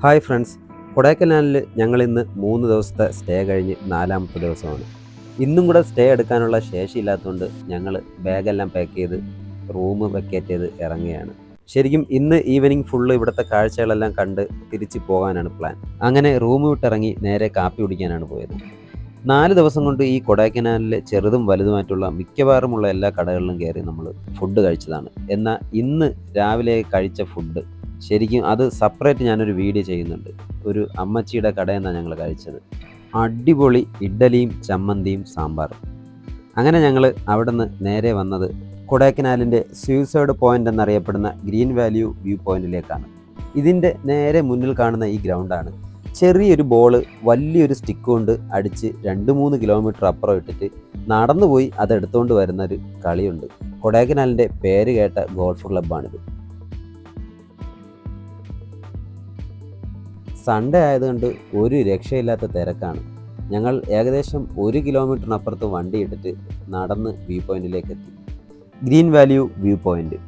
Hi friends, കൊടൈക്കനാലിൽ ഞങ്ങളിന്ന് 3 ദിവസത്തെ stay കഴിഞ്ഞ് 4ാമത്തെ ദിവസമാണ്. ഇന്നും കൂടെ സ്റ്റേ എടുക്കാനുള്ള ശേഷിയില്ലാത്തതുകൊണ്ട് ഞങ്ങൾ ബാഗെല്ലാം പാക്ക് ചെയ്ത് റൂം വെക്കേറ്റ് ചെയ്ത് ഇറങ്ങുകയാണ്. ശരിക്കും ഇന്ന് ഈവനിങ് ഫുള്ള് ഇവിടുത്തെ കാഴ്ചകളെല്ലാം കണ്ട് തിരിച്ച് പോകാനാണ് പ്ലാൻ. അങ്ങനെ റൂം വിട്ടിറങ്ങി നേരെ കാപ്പി കുടിക്കാനാണ് പോയത്. 4 ദിവസം കൊണ്ട് ഈ കൊടൈക്കനാലിലെ ചെറുതും വലുതുമായിട്ടുള്ള മിക്കവാറുമുള്ള എല്ലാ കടകളിലും കയറി നമ്മൾ ഫുഡ് കഴിച്ചതാണ്. എന്നാൽ ഇന്ന് രാവിലെ കഴിച്ച ഫുഡ് ശരിക്കും അത് സെപ്പറേറ്റ് ഞാനൊരു വീഡിയോ ചെയ്യുന്നുണ്ട്. ഒരു അമ്മച്ചിയുടെ കടയിൽ നിന്നാണ് ഞങ്ങൾ കഴിച്ചത്. അടിപൊളി ഇഡ്ഡലിയും ചമ്മന്തിയും സാമ്പാറും. അങ്ങനെ ഞങ്ങൾ അവിടെ നിന്ന് നേരെ വന്നത് കൊടൈക്കനാലിൻ്റെ സൂയിസൈഡ് പോയിൻ്റ് എന്നറിയപ്പെടുന്ന ഗ്രീൻ വാല്യൂ വ്യൂ പോയിന്റിലേക്കാണ്. ഇതിൻ്റെ നേരെ മുന്നിൽ കാണുന്ന ഈ ഗ്രൗണ്ടാണ്. ചെറിയൊരു ബോള് വലിയൊരു സ്റ്റിക്ക് കൊണ്ട് അടിച്ച് 2-3 കിലോമീറ്റർ അപ്പുറം ഇട്ടിട്ട് നടന്നു പോയി അതെടുത്തുകൊണ്ട് വരുന്നൊരു കളിയുണ്ട്. കൊടൈക്കനാലിൻ്റെ പേര് കേട്ട ഗോൾഫ് ക്ലബ്ബാണിത്. സൺഡേ ആയതുകൊണ്ട് ഒരു രക്ഷയില്ലാത്ത തിരക്കാണ്. ഞങ്ങൾ ഏകദേശം 1 കിലോമീറ്ററിനപ്പുറത്ത് വണ്ടി ഇട്ടിട്ട് നടന്ന് വ്യൂ പോയിന്റിലേക്ക് എത്തി. ഗ്രീൻ വാല്യൂ വ്യൂ പോയിന്റ്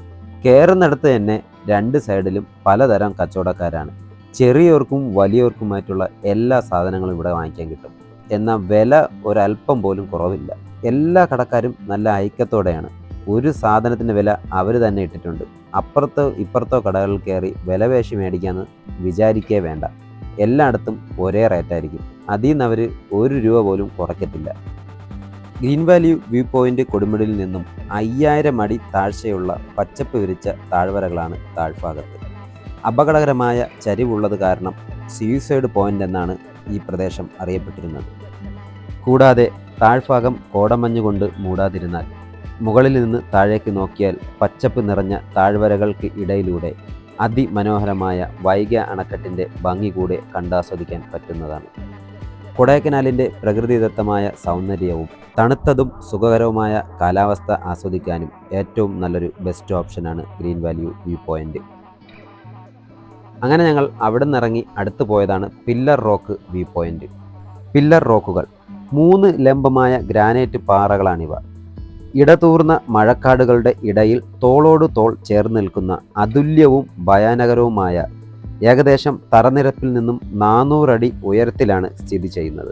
കയറുന്നിടത്ത് തന്നെ 2 സൈഡിലും പലതരം കച്ചവടക്കാരാണ്. ചെറിയവർക്കും വലിയവർക്കുമായിട്ടുള്ള എല്ലാ സാധനങ്ങളും ഇവിടെ വാങ്ങിക്കാൻ കിട്ടും. എന്നാൽ വില ഒരല്പം പോലും കുറവില്ല. എല്ലാ കടക്കാരും നല്ല ഐക്യത്തോടെയാണ്. ഒരു സാധനത്തിൻ്റെ വില അവർ തന്നെ ഇട്ടിട്ടുണ്ട്. അപ്പുറത്തോ ഇപ്പുറത്തോ കടകളിൽ കയറി വില പേശി മേടിക്കാമെന്ന് വിചാരിക്കേ വേണ്ട. എല്ലായിടത്തും ഒരേ റേറ്റായിരിക്കും. അതിൽ നിന്ന് അവർ 1 രൂപ പോലും കുറയ്ക്കത്തില്ല. ഗ്രീൻ വാല്യൂ വ്യൂ പോയിൻ്റ് കൊടുമുടിയിൽ നിന്നും 5000 അടി താഴ്ചയുള്ള പച്ചപ്പ് വിരിച്ച താഴ്വരകളാണ് താഴ്ഭാഗത്ത്. അപകടകരമായ ചരിവുള്ളത് കാരണം സൂയിസൈഡ് പോയിൻ്റ് എന്നാണ് ഈ പ്രദേശം അറിയപ്പെട്ടിരുന്നത്. കൂടാതെ താഴ്ഭാഗം കോടമഞ്ഞ് കൊണ്ട് മൂടാതിരുന്നാൽ മുകളിൽ നിന്ന് താഴേക്ക് നോക്കിയാൽ പച്ചപ്പ് നിറഞ്ഞ താഴ്വരകൾക്ക് ഇടയിലൂടെ അതിമനോഹരമായ വൈഗ അണക്കെട്ടിൻ്റെ ഭംഗി കൂടെ കണ്ടാസ്വദിക്കാൻ പറ്റുന്നതാണ്. കൊടൈക്കനാലിൻ്റെ പ്രകൃതിദത്തമായ സൗന്ദര്യവും തണുത്തതും സുഖകരവുമായ കാലാവസ്ഥ ആസ്വദിക്കാനും ഏറ്റവും നല്ലൊരു ബെസ്റ്റ് ഓപ്ഷനാണ് ഗ്രീൻ വാല്യൂ വ്യൂ പോയിൻ്റ്. അങ്ങനെ ഞങ്ങൾ അവിടെ നിന്നിറങ്ങി അടുത്ത് പോയതാണ് pillar rock view point. Pillar റോക്കുകൾ 3 ലംബമായ ഗ്രാനൈറ്റ് പാറകളാണിവ. ഇടതൂർന്ന മഴക്കാടുകളുടെ ഇടയിൽ തോളോട് തോൾ ചേർന്ന് നിൽക്കുന്ന അതുല്യവും ഭയാനകരവുമായ ഏകദേശം തറനിരപ്പിൽ നിന്നും 400 അടി ഉയരത്തിലാണ് സ്ഥിതി ചെയ്യുന്നത്.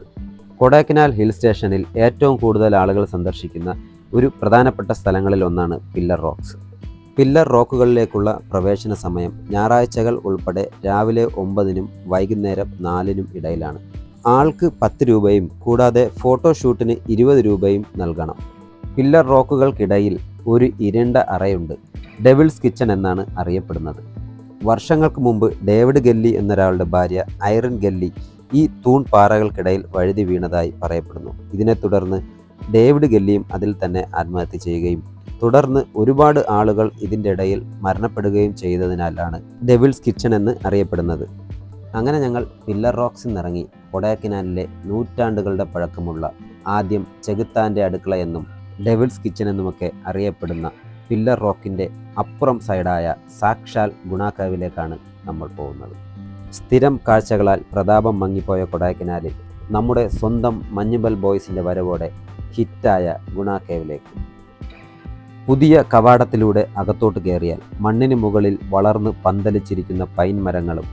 കൊടൈക്കനാൽ ഹിൽ സ്റ്റേഷനിൽ ഏറ്റവും കൂടുതൽ ആളുകൾ സന്ദർശിക്കുന്ന ഒരു പ്രധാനപ്പെട്ട സ്ഥലങ്ങളിൽ ഒന്നാണ് പില്ലർ റോക്സ്. പില്ലർ റോക്കുകളിലേക്കുള്ള പ്രവേശന സമയം ഞായറാഴ്ചകൾ ഉൾപ്പെടെ രാവിലെ 9-നും വൈകുന്നേരം 4-നും ഇടയിലാണ്. ആൾക്ക് 10 രൂപയും കൂടാതെ ഫോട്ടോഷൂട്ടിന് 20 രൂപയും നൽകണം. പില്ലർ റോക്കുകൾക്കിടയിൽ ഒരു ഇരുണ്ട അറയുണ്ട്. ഡെവിൾസ് കിച്ചൺ എന്നാണ് അറിയപ്പെടുന്നത്. വർഷങ്ങൾക്ക് മുമ്പ് ഡേവിഡ് ഗല്ലി എന്നൊരാളുടെ ഭാര്യ ഐറിൻ ഗല്ലി ഈ തൂൺ പാറകൾക്കിടയിൽ വഴുതി വീണതായി പറയപ്പെടുന്നു. ഇതിനെ തുടർന്ന് ഡേവിഡ് ഗല്ലിയും അതിൽ തന്നെ ആത്മഹത്യ ചെയ്യുകയും തുടർന്ന് ഒരുപാട് ആളുകൾ ഇതിൻ്റെ ഇടയിൽ മരണപ്പെടുകയും ചെയ്തതിനാലാണ് ഡെവിൾസ് കിച്ചൺ എന്ന് അറിയപ്പെടുന്നത്. അങ്ങനെ ഞങ്ങൾ പില്ലർ റോക്സിൽ നിന്നിറങ്ങി കൊടൈക്കനാലിലെ നൂറ്റാണ്ടുകളുടെ പഴക്കമുള്ള ആദ്യം ചെകുത്താൻ്റെ അടുക്കള എന്നും ഡെവിൾസ് കിച്ചൺ എന്നുമൊക്കെ അറിയപ്പെടുന്ന പില്ലർ റോക്കിൻ്റെ അപ്പുറം സൈഡായ സാക്ഷാൽ ഗുണ കേവിലേക്കാണ് നമ്മൾ പോകുന്നത്. സ്ഥിരം കാഴ്ചകളാൽ പ്രതാപം മങ്ങിപ്പോയ കൊടൈക്കനാലിൽ നമ്മുടെ സ്വന്തം മഞ്ഞുബൽ ബോയ്സിൻ്റെ വരവോടെ ഹിറ്റായ ഗുണ കേവിലേക്ക്. പുതിയ കവാടത്തിലൂടെ അകത്തോട്ട് കയറിയാൽ മണ്ണിന് മുകളിൽ വളർന്ന് പന്തലിച്ചിരിക്കുന്ന പൈൻ മരങ്ങളും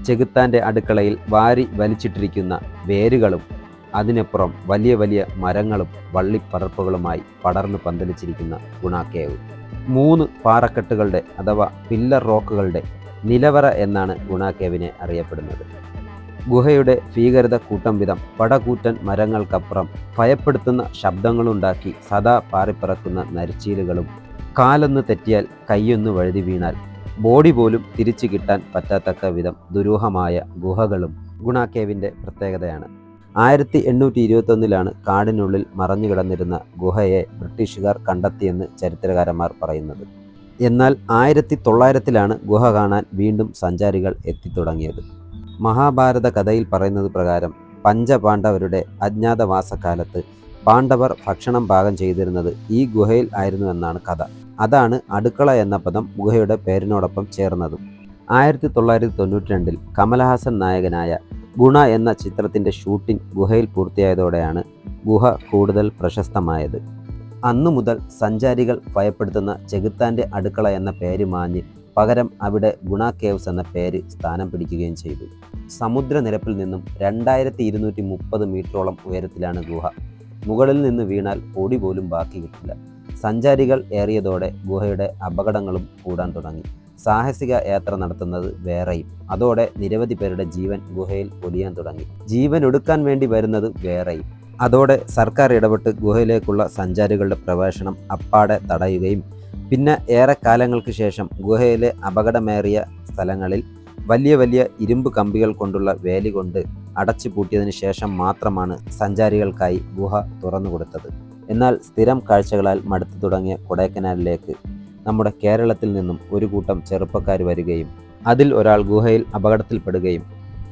ചെകുത്താൻ്റെ അടുക്കളയിൽ വാരി വലിച്ചിട്ടിരിക്കുന്ന വേരുകളും അതിനപ്പുറം വലിയ വലിയ മരങ്ങളും വള്ളിപ്പടർപ്പുകളുമായി പടർന്ന് പന്തലിച്ചിരിക്കുന്ന ഗുണ കേവ്. 3 പാറക്കെട്ടുകളുടെ അഥവാ പില്ലർ റോക്കുകളുടെ നിലവറ എന്നാണ് ഗുണ കേവിനെ അറിയപ്പെടുന്നത്. ഗുഹയുടെ ഭീകരത കൂട്ടം വിധം പടകൂറ്റൻ മരങ്ങൾക്കപ്പുറം ഭയപ്പെടുത്തുന്ന ശബ്ദങ്ങളുണ്ടാക്കി സദാ പാറിപ്പറക്കുന്ന നരിച്ചീലുകളും കാലൊന്ന് തെറ്റിയാൽ കൈയൊന്ന് വഴുതി വീണാൽ ബോഡി പോലും തിരിച്ചു കിട്ടാൻ പറ്റാത്തക്ക വിധം ദുരൂഹമായ ഗുഹകളും ഗുണ കേവിൻ്റെ പ്രത്യേകതയാണ്. 1821 കാടിനുള്ളിൽ മറഞ്ഞു കിടന്നിരുന്ന ഗുഹയെ ബ്രിട്ടീഷുകാർ കണ്ടെത്തിയെന്ന് ചരിത്രകാരന്മാർ പറയുന്നത്. എന്നാൽ 1900 ഗുഹ കാണാൻ വീണ്ടും സഞ്ചാരികൾ എത്തിത്തുടങ്ങിയത്. മഹാഭാരത കഥയിൽ പറയുന്നത് പ്രകാരം പഞ്ചപാണ്ഡവരുടെ അജ്ഞാതവാസക്കാലത്ത് പാണ്ഡവർ ഭക്ഷണം പാകം ചെയ്തിരുന്നത് ഈ ഗുഹയിൽ ആയിരുന്നുവെന്നാണ് കഥ. അതാണ് അടുക്കള എന്ന പദം ഗുഹയുടെ പേരിനോടൊപ്പം ചേർന്നതും. 1992 കമലഹാസൻ നായകനായ ഗുണ എന്ന ചിത്രത്തിൻ്റെ ഷൂട്ടിംഗ് ഗുഹയിൽ പൂർത്തിയായതോടെയാണ് ഗുഹ കൂടുതൽ പ്രശസ്തമായത്. അന്നു മുതൽ സഞ്ചാരികൾ ഭയപ്പെടുത്തുന്ന ചെകുത്താൻ്റെ അടുക്കള എന്ന പേര് മാഞ്ഞ് പകരം അവിടെ ഗുണ കേവ്സ് എന്ന പേര് സ്ഥാനം പിടിക്കുകയും ചെയ്തു. സമുദ്രനിരപ്പിൽ നിന്നും 2230 മീറ്ററോളം ഉയരത്തിലാണ് ഗുഹ. മുകളിൽ നിന്ന് വീണാൽ പൊടി പോലും ബാക്കി കിട്ടില്ല. സഞ്ചാരികൾ ഏറിയതോടെ ഗുഹയുടെ അപകടങ്ങളും കൂടാൻ തുടങ്ങി. സാഹസിക യാത്ര നടത്തുന്നത് വേറെയും. അതോടെ നിരവധി പേരുടെ ജീവൻ ഗുഹയിൽ പൊലിയാൻ തുടങ്ങി. ജീവൻ ഒടുക്കാൻ വേണ്ടി വരുന്നത് വേറെയും. അതോടെ സർക്കാർ ഇടപെട്ട് ഗുഹയിലേക്കുള്ള സഞ്ചാരികളുടെ പ്രവേശനം അപ്പാടെ തടയുകയും പിന്നെ ഏറെ കാലങ്ങൾക്ക് ശേഷം ഗുഹയിലെ അപകടമേറിയ സ്ഥലങ്ങളിൽ വലിയ വലിയ ഇരുമ്പ് കമ്പികൾ കൊണ്ടുള്ള വേലി കൊണ്ട് അടച്ചു പൂട്ടിയതിനു ശേഷം മാത്രമാണ് സഞ്ചാരികൾക്കായി ഗുഹ തുറന്നു കൊടുത്തത്. എന്നാൽ സ്ഥിരം കാഴ്ചകളാൽ മടുത്തു തുടങ്ങിയ കൊടൈക്കനാലിലേക്ക് നമ്മുടെ കേരളത്തിൽ നിന്നും ഒരു കൂട്ടം ചെറുപ്പക്കാർ വരികയും അതിൽ ഒരാൾ ഗുഹയിൽ അപകടത്തിൽപ്പെടുകയും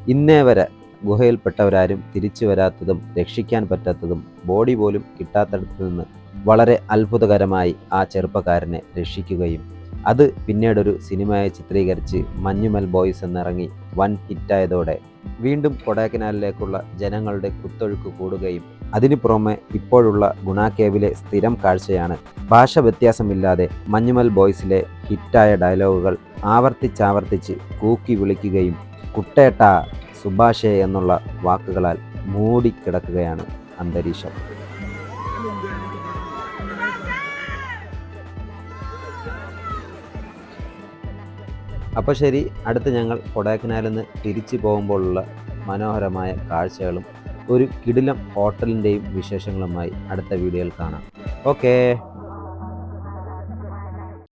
ഇന്നേ വരെ ഗുഹയിൽപ്പെട്ടവരാരും തിരിച്ചു വരാത്തതും രക്ഷിക്കാൻ പറ്റാത്തതും ബോഡി പോലും കിട്ടാത്തടത്തു നിന്ന് വളരെ അത്ഭുതകരമായി ആ ചെറുപ്പക്കാരനെ രക്ഷിക്കുകയും അത് പിന്നീടൊരു സിനിമയായി ചിത്രീകരിച്ച് മഞ്ഞുമൽ ബോയ്സ് എന്നിറങ്ങി വൻ ഹിറ്റായതോടെ വീണ്ടും കൊടൈക്കനാലിലേക്കുള്ള ജനങ്ങളുടെ കുത്തൊഴുക്ക് കൂടുകയും അതിനു പുറമെ ഇപ്പോഴുള്ള ഗുണ കേവിലെ സ്ഥിരം കാഴ്ചയാണ് ഭാഷ വ്യത്യാസമില്ലാതെ മഞ്ഞുമൽ ബോയ്സിലെ ഹിറ്റായ ഡയലോഗുകൾ ആവർത്തിച്ചാവർത്തിച്ച് കൂക്കി വിളിക്കുകയും കുട്ടേട്ട സുഭാഷേ എന്നുള്ള വാക്കുകളാൽ മൂടിക്കിടക്കുകയാണ് അന്തരീക്ഷം. അപ്പോൾ ശരി, അടുത്ത് ഞങ്ങൾ കൊടൈക്കനാലിൽ നിന്ന് തിരിച്ചു പോകുമ്പോഴുള്ള മനോഹരമായ കാഴ്ചകളും ഒരു കിടിലം ഹോട്ടലിൻ്റെയും വിശേഷങ്ങളുമായി അടുത്ത വീഡിയോയിൽ കാണാം. ഓക്കേ.